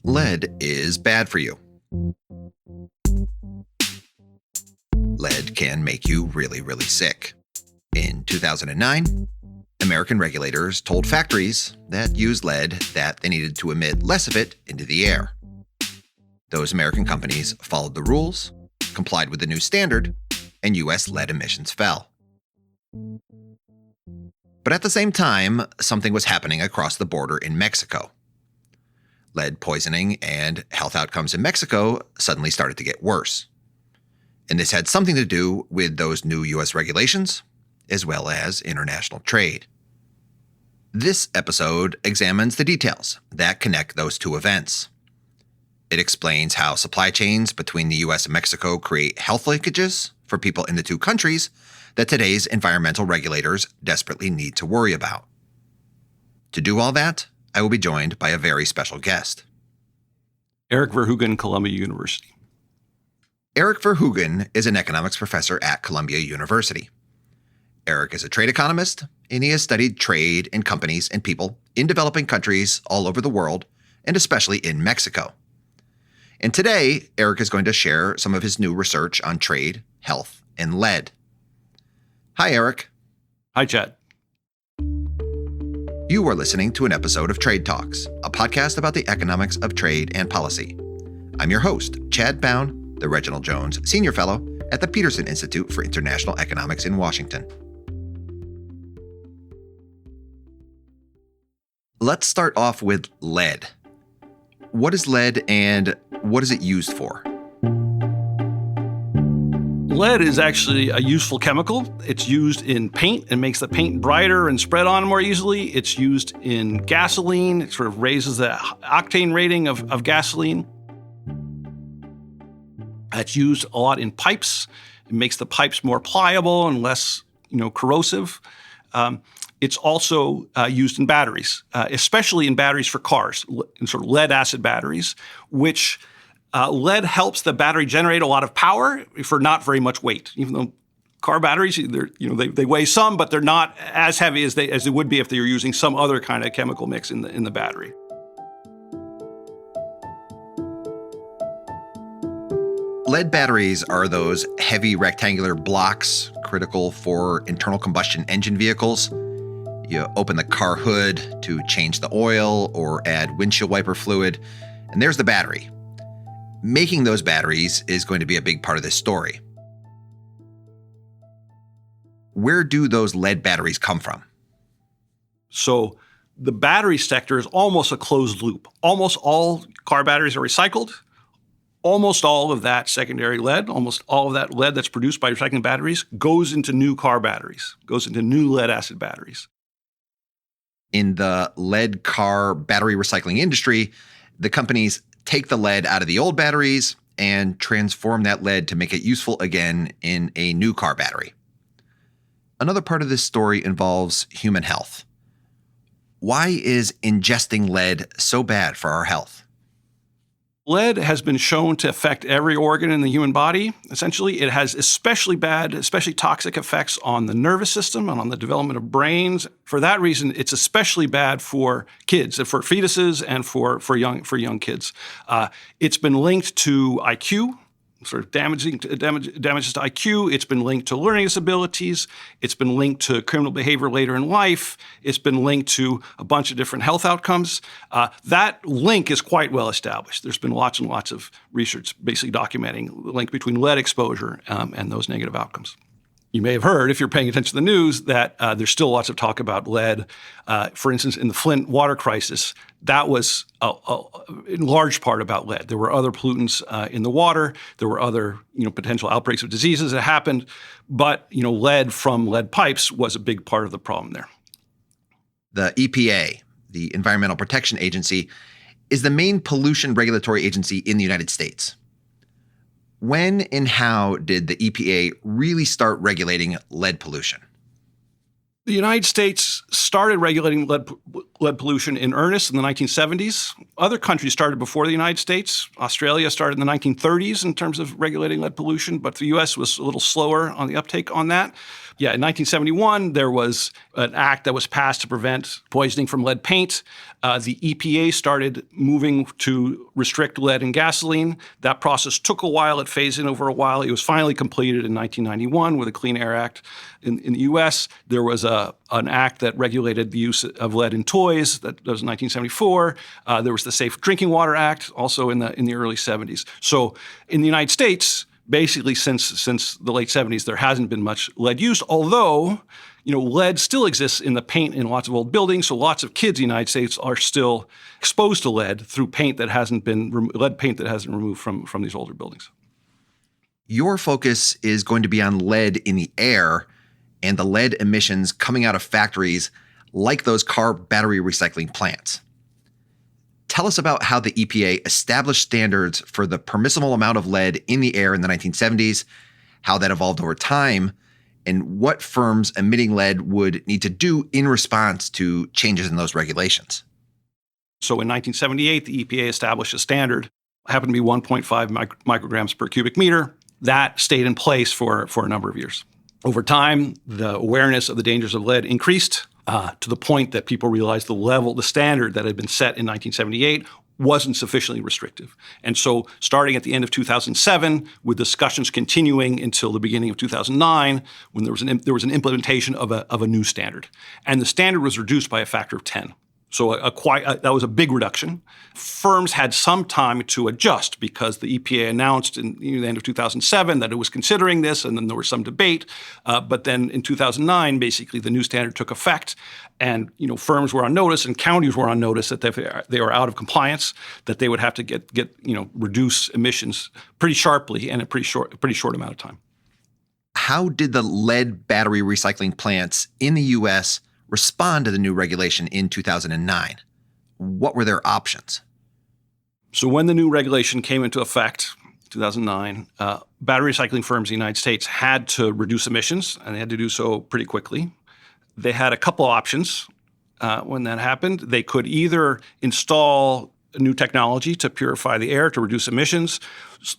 Lead is bad for you. Lead can make you really, really sick. In 2009, American regulators told factories that used lead that they needed to emit less of it into the air. Those American companies followed the rules, complied with the new standard, and U.S. lead emissions fell. But at the same time, something was happening across the border in Mexico. Lead poisoning and health outcomes in Mexico suddenly started to get worse. And this had something to do with those new U.S. regulations, as well as international trade. This episode examines the details that connect those two events. It explains how supply chains between the U.S. and Mexico create health linkages for people in the two countries that today's environmental regulators desperately need to worry about. To do all that, I will be joined by a very special guest. Eric Verhoeven, Columbia University. Eric Verhoeven is an economics professor at Columbia University. Eric is a trade economist, and he has studied trade and companies and people in developing countries all over the world, and especially in Mexico. And today, Eric is going to share some of his new research on trade, health, and lead. Hi, Eric. Hi, Chad. You are listening to an episode of Trade Talks, a podcast about the economics of trade and policy. I'm your host, Chad Bown, the Reginald Jones Senior Fellow at the Peterson Institute for International Economics in Washington. Let's start off with lead. What is lead and what is it used for? Lead is actually a useful chemical. It's used in paint and makes the paint brighter and spread on more easily. It's used in gasoline. It sort of raises the octane rating of gasoline. It's used a lot in pipes. It makes the pipes more pliable and less, corrosive. It's also used in batteries, especially in batteries for cars, in sort of lead acid batteries, which lead helps the battery generate a lot of power for not very much weight. Even though car batteries, they weigh some, but they're not as heavy as they would be if they were using some other kind of chemical mix in the battery. Lead batteries are those heavy rectangular blocks critical for internal combustion engine vehicles. You open the car hood to change the oil or add windshield wiper fluid, and there's the battery. Making those batteries is going to be a big part of this story. Where do those lead batteries come from? So the battery sector is almost a closed loop. Almost all car batteries are recycled. Almost all of that secondary lead, almost all of that lead that's produced by recycling batteries goes into new car batteries, goes into new lead acid batteries. In the lead car battery recycling industry, the companies take the lead out of the old batteries and transform that lead to make it useful again in a new car battery. Another part of this story involves human health. Why is ingesting lead so bad for our health? Lead has been shown to affect every organ in the human body. Essentially, it has especially toxic effects on the nervous system and on the development of brains. For that reason, it's especially bad for kids, for fetuses, and for young kids. It's been linked to IQ, sort of damages to IQ. It's been linked to learning disabilities. It's been linked to criminal behavior later in life. It's been linked to a bunch of different health outcomes. That link is quite well established. There's been lots and lots of research basically documenting the link between lead exposure and those negative outcomes. You may have heard, if you're paying attention to the news, that there's still lots of talk about lead. For instance, in the Flint water crisis, that was in large part about lead. There were other pollutants in the water. There were other, potential outbreaks of diseases that happened. But, lead from lead pipes was a big part of the problem there. The EPA, the Environmental Protection Agency, is the main pollution regulatory agency in the United States. When and how did the EPA really start regulating lead pollution? The United States started regulating lead pollution in earnest in the 1970s. Other countries started before the United States. Australia started in the 1930s in terms of regulating lead pollution, but the U.S. was a little slower on the uptake on that. Yeah, in 1971, there was an act that was passed to prevent poisoning from lead paint. The EPA started moving to restrict lead in gasoline. That process took a while. It phased in over a while. It was finally completed in 1991 with the Clean Air Act in the U.S. There was an act that regulated the use of lead in toys. That was in 1974. There was the Safe Drinking Water Act, also in the early 70s. So in the United States, basically since the late 70s, there hasn't been much lead used, although lead still exists in the paint in lots of old buildings. So lots of kids in the United States are still exposed to lead through paint that hasn't been lead paint that hasn't removed from these older buildings. Your focus is going to be on lead in the air and the lead emissions coming out of factories like those car battery recycling plants. Tell us about how the EPA established standards for the permissible amount of lead in the air in the 1970s, how that evolved over time, and what firms emitting lead would need to do in response to changes in those regulations. So in 1978, the EPA established a standard, happened to be 1.5 micrograms per cubic meter. That stayed in place for a number of years. Over time, the awareness of the dangers of lead increased to the point that people realized the standard that had been set in 1978 wasn't sufficiently restrictive. And so starting at the end of 2007, with discussions continuing until the beginning of 2009, when there was an implementation of a new standard. And the standard was reduced by a factor of 10. So that was a big reduction. Firms had some time to adjust because the EPA announced in the end of 2007 that it was considering this, and then there was some debate. But then in 2009, basically the new standard took effect, and firms were on notice and counties were on notice that they were out of compliance, that they would have to get reduce emissions pretty sharply in a pretty short amount of time. How did the lead battery recycling plants in the U.S. respond to the new regulation in 2009? What were their options? So when the new regulation came into effect, 2009, battery recycling firms in the United States had to reduce emissions, and they had to do so pretty quickly. They had a couple options when that happened. They could either install new technology to purify the air to reduce emissions.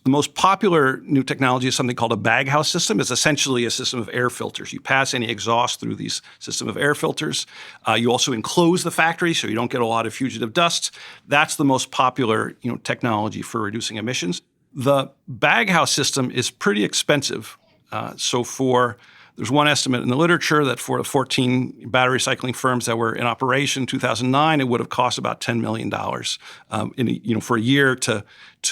The most popular new technology is something called a baghouse system. It's essentially a system of air filters. You pass any exhaust through these system of air filters. You also enclose the factory so you don't get a lot of fugitive dust. That's the most popular technology for reducing emissions. The baghouse system is pretty expensive. There's one estimate in the literature that for the 14 battery recycling firms that were in operation in 2009, it would have cost about $10 million for a year to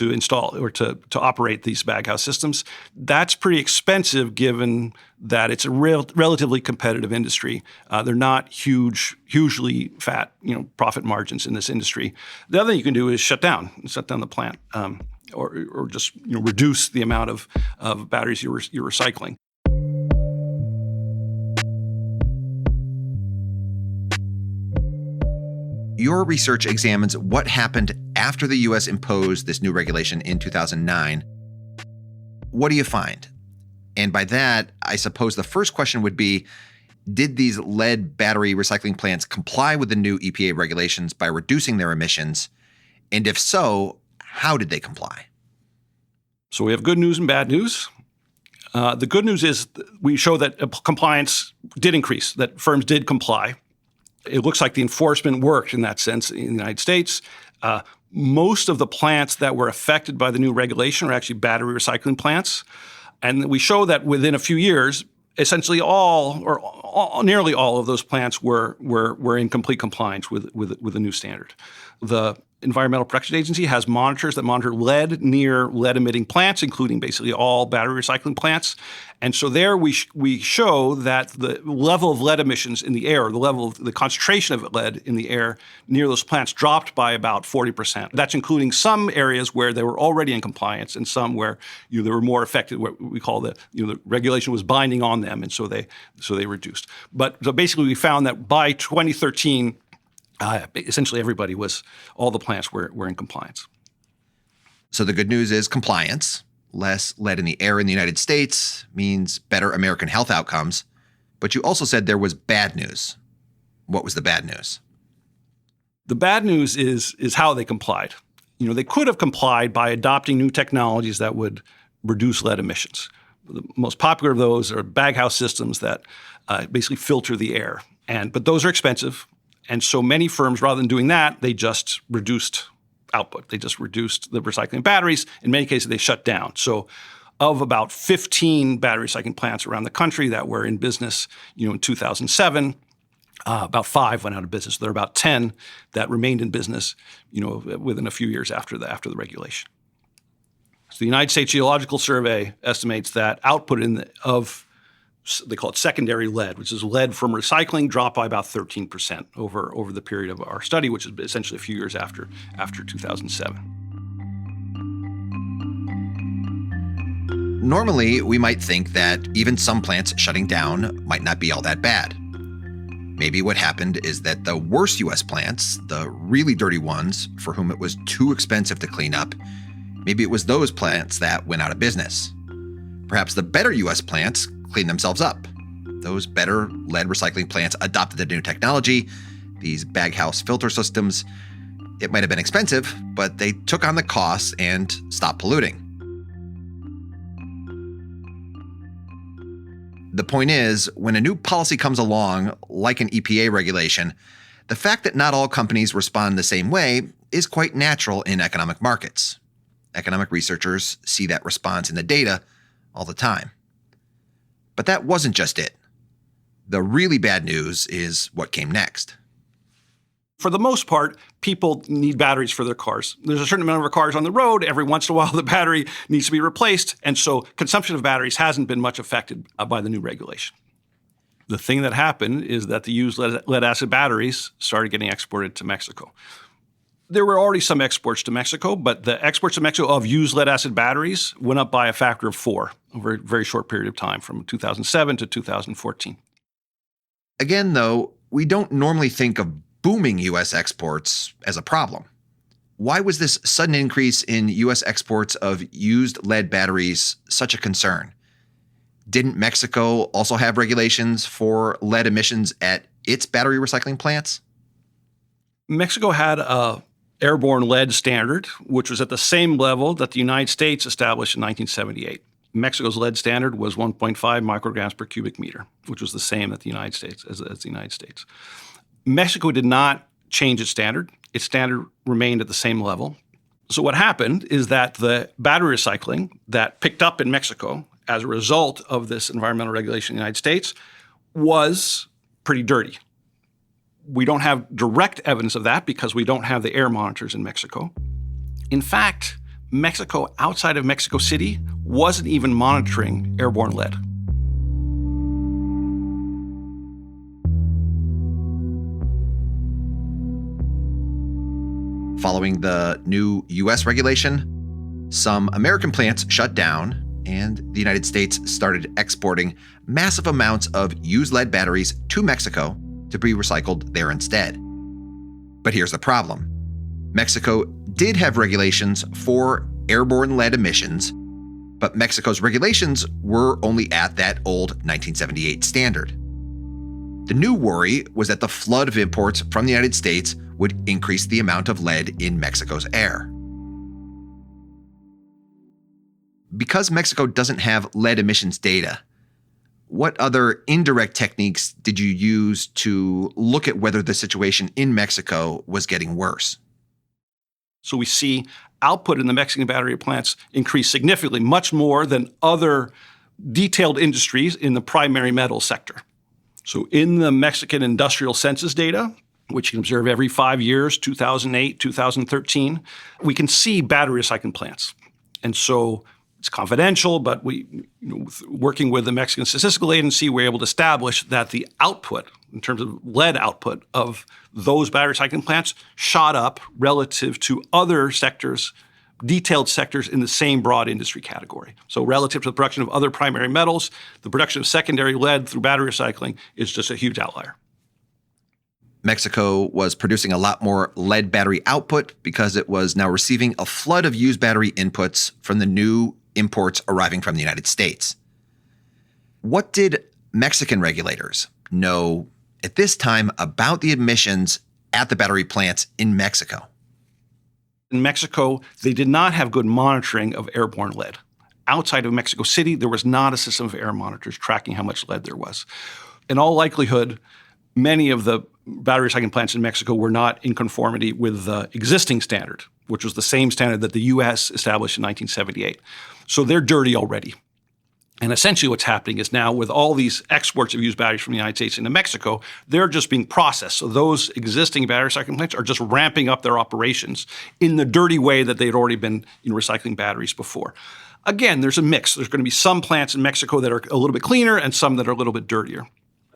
install or to operate these baghouse systems. That's pretty expensive given that it's a relatively competitive industry. They're not hugely fat profit margins in this industry. The other thing you can do is shut down the plant or just reduce the amount of batteries you're recycling. Your research examines what happened after the U.S. imposed this new regulation in 2009. What do you find? And by that, I suppose the first question would be, did these lead battery recycling plants comply with the new EPA regulations by reducing their emissions? And if so, how did they comply? So we have good news and bad news. The good news is we show that compliance did increase, that firms did comply. It looks like the enforcement worked in that sense in the United States. Most of the plants that were affected by the new regulation are actually battery recycling plants. And we show that within a few years, essentially nearly all of those plants were in complete compliance with the new standard. The Environmental Protection Agency has monitors that monitor lead near lead-emitting plants, including basically all battery recycling plants. And so there we show that the level of lead emissions in the air, the concentration of lead in the air near those plants dropped by about 40%. That's including some areas where they were already in compliance and some where they were more affected, what we call the regulation was binding on them, and so they reduced. So basically we found that by 2013, essentially all the plants were in compliance. So the good news is compliance. Less lead in the air in the United States means better American health outcomes. But you also said there was bad news. What was the bad news? The bad news is how they complied. They could have complied by adopting new technologies that would reduce lead emissions. The most popular of those are baghouse systems that basically filter the air. But those are expensive. And so many firms, rather than doing that, they just reduced output. They just reduced the recycling of batteries. In many cases, they shut down. So of about 15 battery recycling plants around the country that were in business in 2007, about 5 went out of business. There are about 10 that remained in business within a few years after the regulation. So the United States Geological Survey estimates that output they call it secondary lead, which is lead from recycling, dropped by about 13% over the period of our study, which is essentially a few years after 2007. Normally, we might think that even some plants shutting down might not be all that bad. Maybe what happened is that the worst U.S. plants, the really dirty ones for whom it was too expensive to clean up, maybe it was those plants that went out of business. Perhaps the better U.S. plants cleaned themselves up. Those better lead recycling plants adopted the new technology, these baghouse filter systems. It might have been expensive, but they took on the costs and stopped polluting. The point is, when a new policy comes along, like an EPA regulation, the fact that not all companies respond the same way is quite natural in economic markets. Economic researchers see that response in the data all the time. But that wasn't just it. The really bad news is what came next. For the most part, people need batteries for their cars. There's a certain number of cars on the road. Every once in a while, the battery needs to be replaced. And so consumption of batteries hasn't been much affected by the new regulation. The thing that happened is that the used lead-acid batteries started getting exported to Mexico. There were already some exports to Mexico, but the exports to Mexico of used lead-acid batteries went up by a factor of 4 over a very short period of time, from 2007 to 2014. Again, though, we don't normally think of booming U.S. exports as a problem. Why was this sudden increase in U.S. exports of used lead batteries such a concern? Didn't Mexico also have regulations for lead emissions at its battery recycling plants? Mexico had a airborne lead standard, which was at the same level that the United States established in 1978. Mexico's lead standard was 1.5 micrograms per cubic meter, which was the same at the United States as the United States. Mexico did not change its standard. Its standard remained at the same level. So what happened is that the battery recycling that picked up in Mexico as a result of this environmental regulation in the United States was pretty dirty. We don't have direct evidence of that because we don't have the air monitors in Mexico. In fact, Mexico, outside of Mexico City, wasn't even monitoring airborne lead. Following the new U.S. regulation, some American plants shut down, and the United States started exporting massive amounts of used lead batteries to Mexico to be recycled there instead. But here's the problem. Mexico did have regulations for airborne lead emissions, but Mexico's regulations were only at that old 1978 standard. The new worry was that the flood of imports from the United States would increase the amount of lead in Mexico's air. Because Mexico doesn't have lead emissions data, what other indirect techniques did you use to look at whether the situation in Mexico was getting worse? So we see output in the Mexican battery plants increase significantly, much more than other detailed industries in the primary metal sector. So in the Mexican industrial census data, which you can observe every 5 years, 2008, 2013, we can see battery recycling plants. And so it's confidential, but working with the Mexican Statistical Agency, we're able to establish that the output, in terms of lead output of those battery recycling plants, shot up relative to other sectors, detailed sectors in the same broad industry category. So relative to the production of other primary metals, the production of secondary lead through battery recycling is just a huge outlier. Mexico was producing a lot more lead battery output because it was now receiving a flood of used battery inputs from the new imports arriving from the United States. What did Mexican regulators know at this time about the emissions at the battery plants in Mexico? In Mexico, they did not have good monitoring of airborne lead. Outside of Mexico City, there was not a system of air monitors tracking how much lead there was. In all likelihood, many of the battery recycling plants in Mexico were not in conformity with the existing standard, which was the same standard that the U.S. established in 1978. So they're dirty already. And essentially what's happening is now with all these exports of used batteries from the United States into Mexico, they're just being processed. So those existing battery recycling plants are just ramping up their operations in the dirty way that they'd already been recycling batteries before. Again, there's a mix. There's going to be some plants in Mexico that are a little bit cleaner and some that are a little bit dirtier.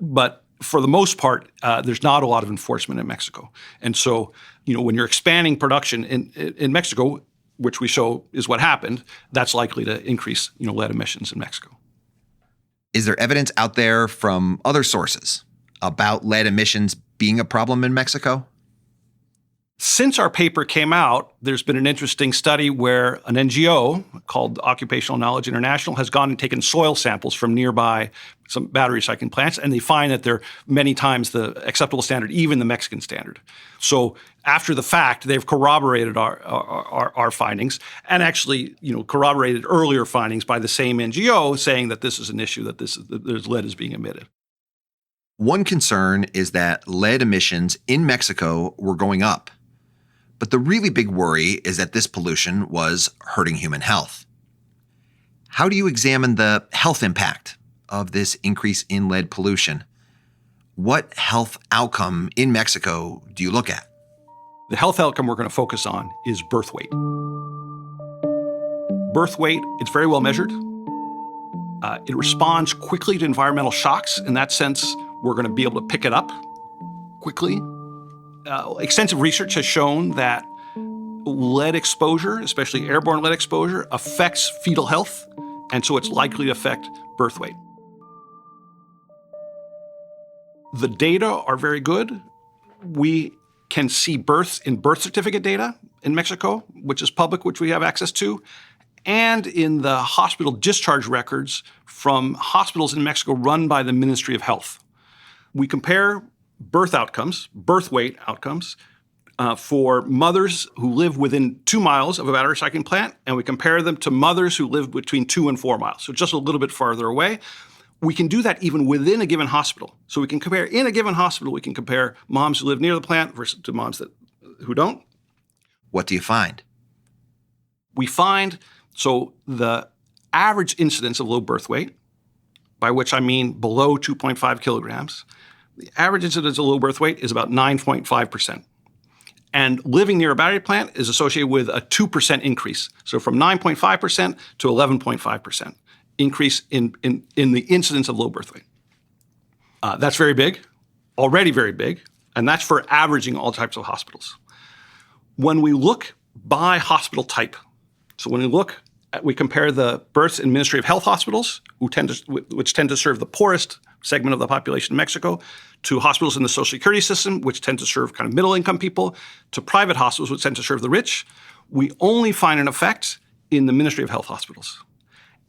But for the most part, there's not a lot of enforcement in Mexico. And so, when you're expanding production in Mexico, which we show is what happened, that's likely to increase, lead emissions in Mexico. Is there evidence out there from other sources about lead emissions being a problem in Mexico? Since our paper came out, there's been an interesting study where an NGO called Occupational Knowledge International has gone and taken soil samples from nearby some battery recycling plants, and they find that they're many times the acceptable standard, even the Mexican standard. So after the fact, they've corroborated our findings and actually, corroborated earlier findings by the same NGO saying that this is an issue, that there's lead is being emitted. One concern is that lead emissions in Mexico were going up. But the really big worry is that this pollution was hurting human health. How do you examine the health impact of this increase in lead pollution? What health outcome in Mexico do you look at? The health outcome we're going to focus on is birth weight. Birth weight, it's very well measured. It responds quickly to environmental shocks. In that sense, we're going to be able to pick it up quickly. Extensive research has shown that lead exposure, especially airborne lead exposure, affects fetal health, and so it's likely to affect birth weight. The data are very good. We can see births in birth certificate data in Mexico, which is public, which we have access to, and in the hospital discharge records from hospitals in Mexico run by the Ministry of Health. We compare birth outcomes, birth weight outcomes, for mothers who live within 2 miles of a battery recycling plant, and we compare them to mothers who live between 2 and 4 miles, so just a little bit farther away. We can do that even within a given hospital. So we can compare, in a given hospital, we can compare moms who live near the plant versus to moms who don't. What do you find? We find, so the average incidence of low birth weight, by which I mean below 2.5 kilograms, the average incidence of low birth weight is about 9.5%. And living near a battery plant is associated with a 2% increase. So from 9.5% to 11.5% increase in the incidence of low birth weight. That's very big, already very big, and that's for averaging all types of hospitals. When we look by hospital type, so when we compare the births in Ministry of Health hospitals, which tend to serve the poorest segment of the population in Mexico, to hospitals in the Social Security system, which tend to serve kind of middle-income people, to private hospitals, which tend to serve the rich, we only find an effect in the Ministry of Health hospitals.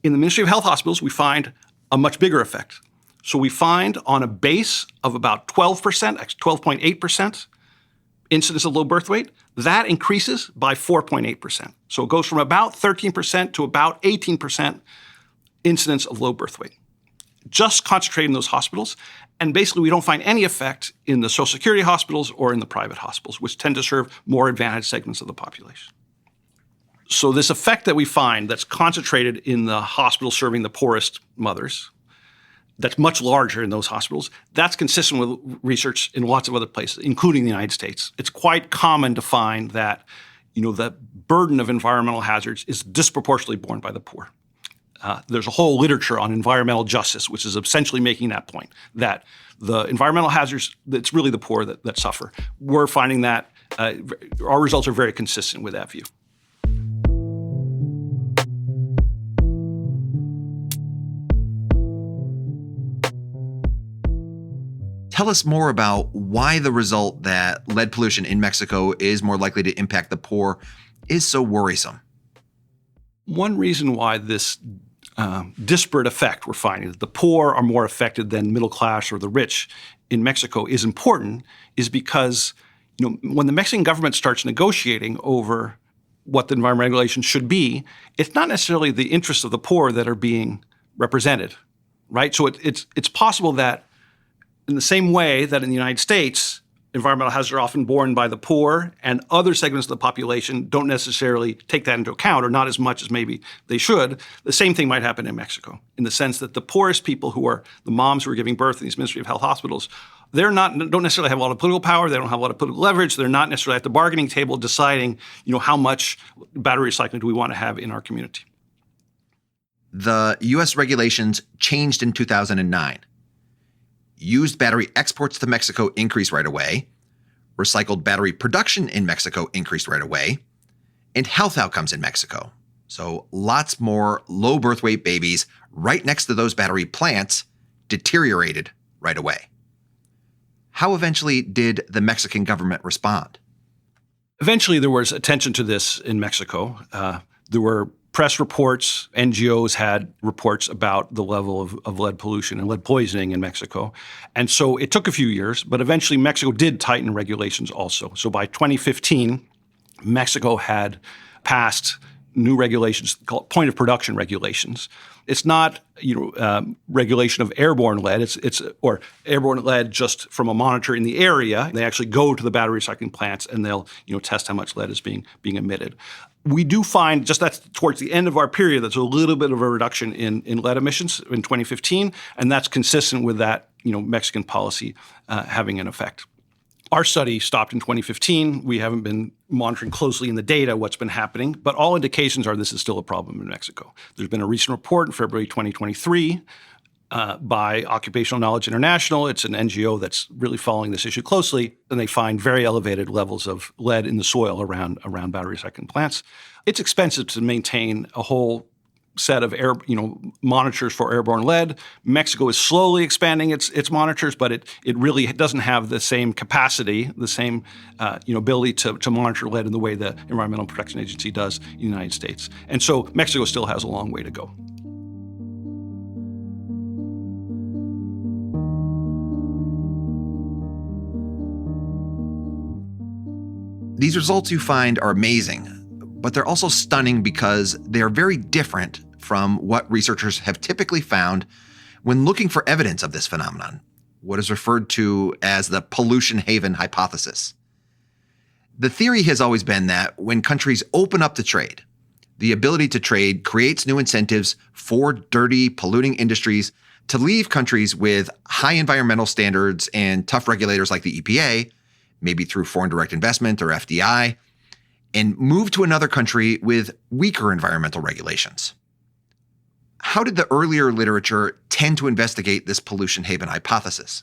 In the Ministry of Health hospitals, we find a much bigger effect. So we find on a base of about 12%, 12.8% incidence of low birth weight, that increases by 4.8%. So it goes from about 13% to about 18% incidence of low birth weight. Just concentrated in those hospitals. And basically, we don't find any effect in the Social Security hospitals or in the private hospitals, which tend to serve more advantaged segments of the population. So this effect that we find that's concentrated in the hospitals serving the poorest mothers, that's much larger in those hospitals, that's consistent with research in lots of other places, including the United States. It's quite common to find that, the burden of environmental hazards is disproportionately borne by the poor. There's a whole literature on environmental justice, which is essentially making that point, that the environmental hazards, it's really the poor that suffer. We're finding that our results are very consistent with that view. Tell us more about why the result that lead pollution in Mexico is more likely to impact the poor is so worrisome. One reason why this disparate effect we're finding, that the poor are more affected than middle class or the rich in Mexico, is important is because, when the Mexican government starts negotiating over what the environmental regulations should be, it's not necessarily the interests of the poor that are being represented, right? So it's possible that in the same way that in the United States, environmental hazards are often borne by the poor and other segments of the population don't necessarily take that into account, or not as much as maybe they should, the same thing might happen in Mexico, in the sense that the poorest people, who are the moms who are giving birth in these Ministry of Health hospitals, don't necessarily have a lot of political power. They don't have a lot of political leverage. They're not necessarily at the bargaining table deciding, how much battery recycling do we want to have in our community. The U.S. regulations changed in 2009. Used battery exports to Mexico increased right away. Recycled battery production in Mexico increased right away. And health outcomes in Mexico. So lots more low birth weight babies right next to those battery plants deteriorated right away. How eventually did the Mexican government respond? Eventually, there was attention to this in Mexico. There were press reports. NGOs had reports about the level of lead pollution and lead poisoning in Mexico. And so it took a few years, but eventually Mexico did tighten regulations also. So by 2015, Mexico had passed new regulations called point of production regulations. It's not regulation of airborne lead. Or airborne lead just from a monitor in the area. They actually go to the battery recycling plants and they'll test how much lead is being emitted. We do find, just that's towards the end of our period, that's a little bit of a reduction in lead emissions in 2015, and that's consistent with that Mexican policy having an effect. Our study stopped in 2015. We haven't been monitoring closely in the data what's been happening, but all indications are this is still a problem in Mexico. There's been a recent report in February 2023 by Occupational Knowledge International. It's an NGO that's really following this issue closely, and they find very elevated levels of lead in the soil around battery recycling plants. It's expensive to maintain a whole set of monitors for airborne lead. Mexico is slowly expanding its monitors, but it really doesn't have the same capacity, the same ability to monitor lead in the way the Environmental Protection Agency does in the United States. And so Mexico still has a long way to go. These results you find are amazing, but they're also stunning because they are very different from what researchers have typically found when looking for evidence of this phenomenon, what is referred to as the pollution haven hypothesis. The theory has always been that when countries open up to trade, the ability to trade creates new incentives for dirty, polluting industries to leave countries with high environmental standards and tough regulators like the EPA, maybe through foreign direct investment or FDI, and move to another country with weaker environmental regulations. How did the earlier literature tend to investigate this pollution haven hypothesis?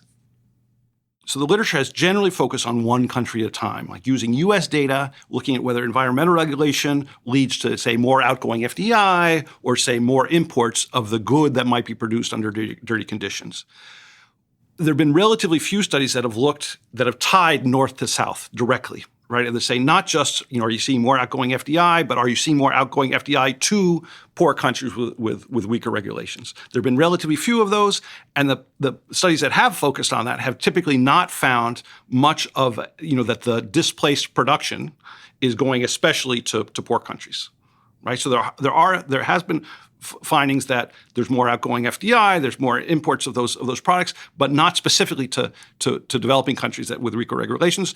So the literature has generally focused on one country at a time, like using U.S. data, looking at whether environmental regulation leads to, say, more outgoing FDI or, say, more imports of the good that might be produced under dirty conditions. There have been relatively few studies that have tied north to south directly, right? And they say not just, are you seeing more outgoing FDI, but are you seeing more outgoing FDI to poor countries with weaker regulations? There have been relatively few of those, and the studies that have focused on that have typically not found much of, that the displaced production is going especially to poor countries, right? So there has been findings that there's more outgoing FDI, there's more imports of those products, but not specifically to developing countries with weaker regulations.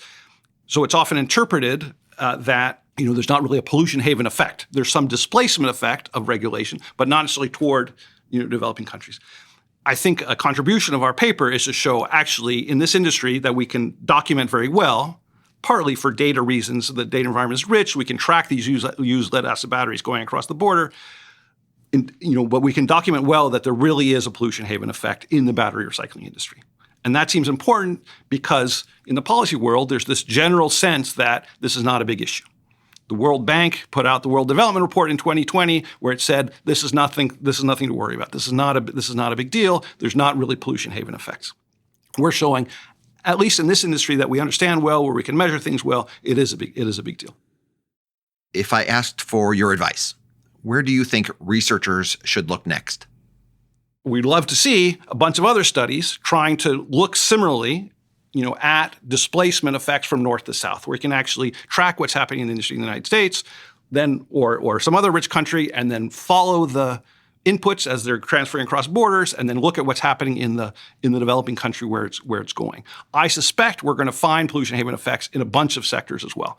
So it's often interpreted that there's not really a pollution haven effect. There's some displacement effect of regulation, but not necessarily toward developing countries. I think a contribution of our paper is to show actually in this industry that we can document very well, partly for data reasons. The data environment is rich. We can track these used lead acid batteries going across the border. But we can document well that there really is a pollution haven effect in the battery recycling industry. And that seems important because in the policy world, there's this general sense that this is not a big issue. The World Bank put out the World Development Report in 2020 where it said this is nothing to worry about. This is not a big deal. There's not really pollution haven effects. We're showing, at least in this industry that we understand well, where we can measure things well, it is a big deal. If I asked for your advice, where do you think researchers should look next? We'd love to see a bunch of other studies trying to look similarly at displacement effects from north to south, where you can actually track what's happening in the industry in the United States, then or some other rich country, and then follow the inputs as they're transferring across borders, and then look at what's happening in the developing country where it's going. I suspect we're going to find pollution haven effects in a bunch of sectors as well.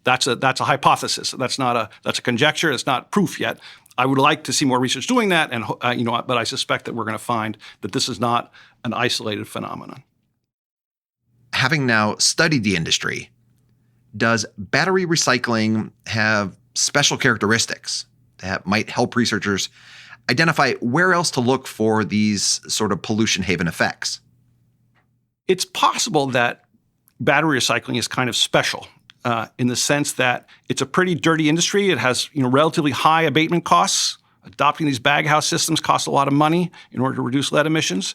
That's a hypothesis. That's a conjecture. It's not proof yet. I would like to see more research doing that, and but I suspect that we're going to find that this is not an isolated phenomenon. Having now studied the industry, does battery recycling have special characteristics that might help researchers identify where else to look for these sort of pollution haven effects? It's possible that battery recycling is kind of special in the sense that it's a pretty dirty industry. It has relatively high abatement costs. Adopting these baghouse systems costs a lot of money in order to reduce lead emissions.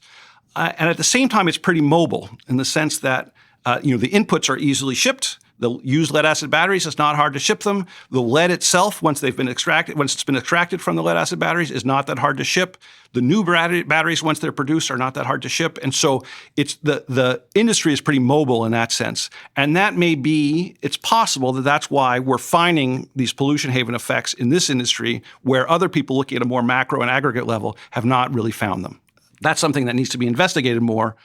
And at the same time, it's pretty mobile in the sense that the inputs are easily shipped. They'll use lead acid batteries. It's not hard to ship them. The lead itself, once it's been extracted from the lead acid batteries, is not that hard to ship. The new batteries, once they're produced, are not that hard to ship. And so it's the industry is pretty mobile in that sense. And it's possible that that's why we're finding these pollution haven effects in this industry where other people looking at a more macro and aggregate level have not really found them. That's something that needs to be investigated more,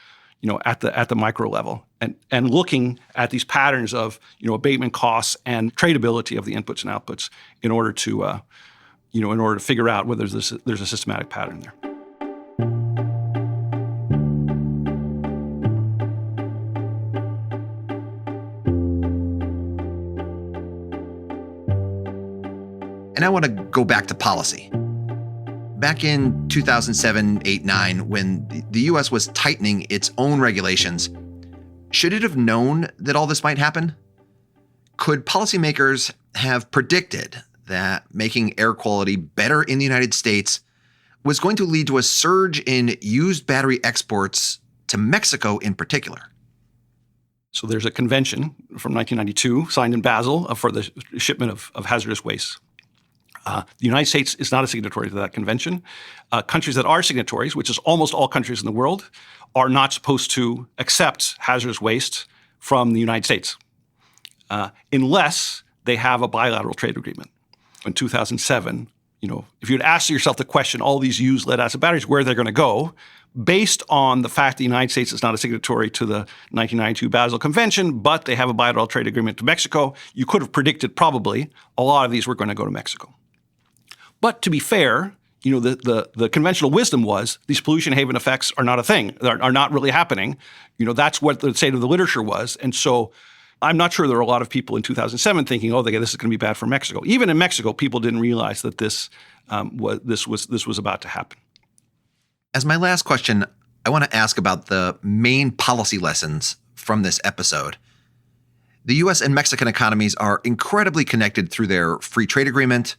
at the micro level, and looking at these patterns of abatement costs and tradability of the inputs and outputs in order to figure out whether there's a systematic pattern there. And I want to go back to policy. Back in 2007, 8, 9, when the U.S. was tightening its own regulations, should it have known that all this might happen? Could policymakers have predicted that making air quality better in the United States was going to lead to a surge in used battery exports to Mexico in particular? So there's a convention from 1992 signed in Basel for the shipment of hazardous waste. The United States is not a signatory to that convention. Countries that are signatories, which is almost all countries in the world, are not supposed to accept hazardous waste from the United States unless they have a bilateral trade agreement. In 2007, if you'd asked yourself the question, all these used lead acid batteries, where they're going to go, based on the fact the United States is not a signatory to the 1992 Basel Convention, but they have a bilateral trade agreement to Mexico, you could have predicted probably a lot of these were going to go to Mexico. But to be fair, the conventional wisdom was these pollution haven effects are not a thing, are not really happening. That's what the state of the literature was. And so I'm not sure there were a lot of people in 2007 thinking, this is going to be bad for Mexico. Even in Mexico, people didn't realize that this was about to happen. As my last question, I want to ask about the main policy lessons from this episode. The U.S. and Mexican economies are incredibly connected through their free trade agreement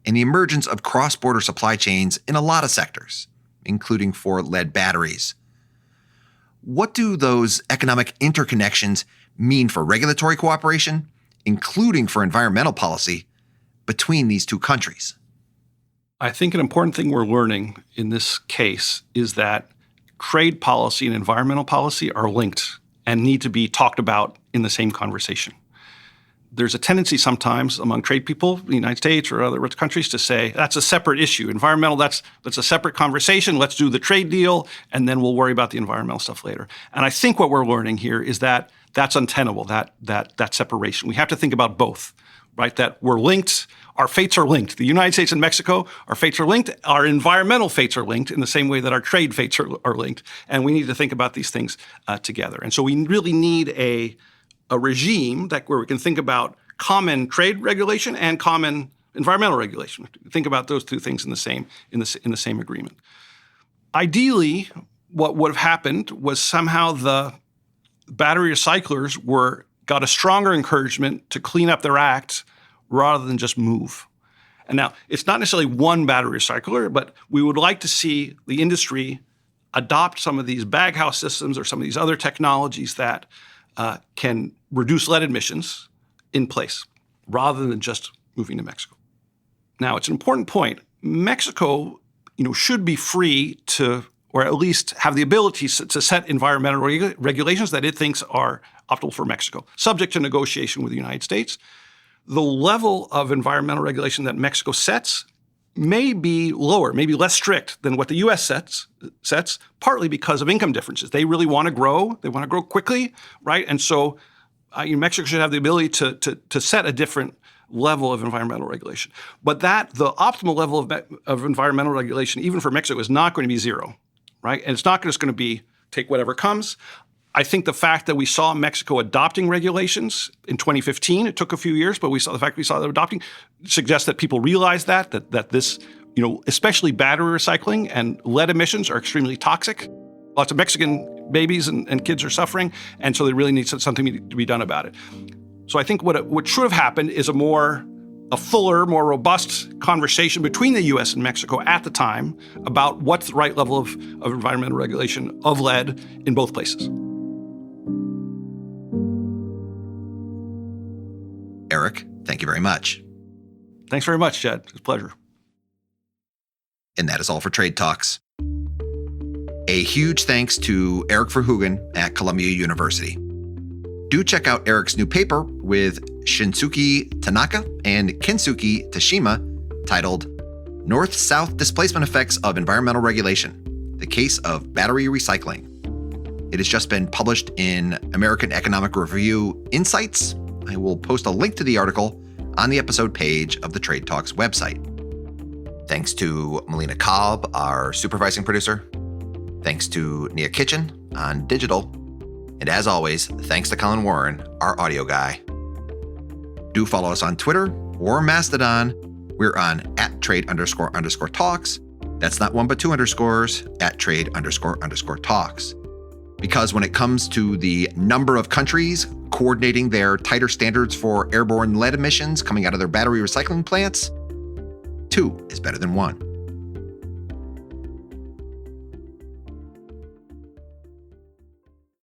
and the emergence of cross-border supply chains in a lot of sectors, including for lead batteries. What do those economic interconnections mean for regulatory cooperation, including for environmental policy, between these two countries? I think an important thing we're learning in this case is that trade policy and environmental policy are linked and need to be talked about in the same conversation. There's a tendency sometimes among trade people, the United States or other rich countries, to say that's a separate issue. Environmental, that's a separate conversation. Let's do the trade deal, and then we'll worry about the environmental stuff later. And I think what we're learning here is that that's untenable, that separation. We have to think about both, right? That we're linked. Our fates are linked. The United States and Mexico, our fates are linked. Our environmental fates are linked in the same way that our trade fates are linked. And we need to think about these things together. And so we really need a regime where we can think about common trade regulation and common environmental regulation. Think about those two things in the same agreement. Ideally, what would have happened was somehow the battery recyclers got a stronger encouragement to clean up their act rather than just move. And now, it's not necessarily one battery recycler, but we would like to see the industry adopt some of these baghouse systems or some of these other technologies that can reduce lead emissions in place rather than just moving to Mexico. Now, it's an important point. Mexico, should be free to, or at least have the ability to set environmental regulations that it thinks are optimal for Mexico, subject to negotiation with the United States. The level of environmental regulation that Mexico sets may be lower, maybe less strict than what the U.S. sets, partly because of income differences. They really want to grow. They want to grow quickly, right? And so Mexico should have the ability to set a different level of environmental regulation. But the optimal level of environmental regulation, even for Mexico, is not going to be zero, right? And it's not just going to be take whatever comes. I think the fact that we saw Mexico adopting regulations in 2015, it took a few years, but the fact we saw them adopting suggests that people realize that this, especially battery recycling and lead emissions are extremely toxic. Lots of Mexican babies and kids are suffering, and so there really needs something to be done about it. So I think what should have happened is a fuller, more robust conversation between the U.S. and Mexico at the time about what's the right level of environmental regulation of lead in both places. Eric, thank you very much. Thanks very much, Jed. It's a pleasure. And that is all for Trade Talks. A huge thanks to Eric Verheugen at Columbia University. Do check out Eric's new paper with Shinsuke Tanaka and Kensuke Tashima titled North-South Displacement Effects of Environmental Regulation, The Case of Battery Recycling. It has just been published in American Economic Review Insights. I will post a link to the article on the episode page of the Trade Talks website. Thanks to Melina Cobb, our supervising producer. Thanks to Nia Kitchen on digital. And as always, thanks to Colin Warren, our audio guy. Do follow us on Twitter or Mastodon. We're on @trade__talks. That's not one but two underscores, @trade__talks. Because when it comes to the number of countries coordinating their tighter standards for airborne lead emissions coming out of their battery recycling plants, 2 is better than 1.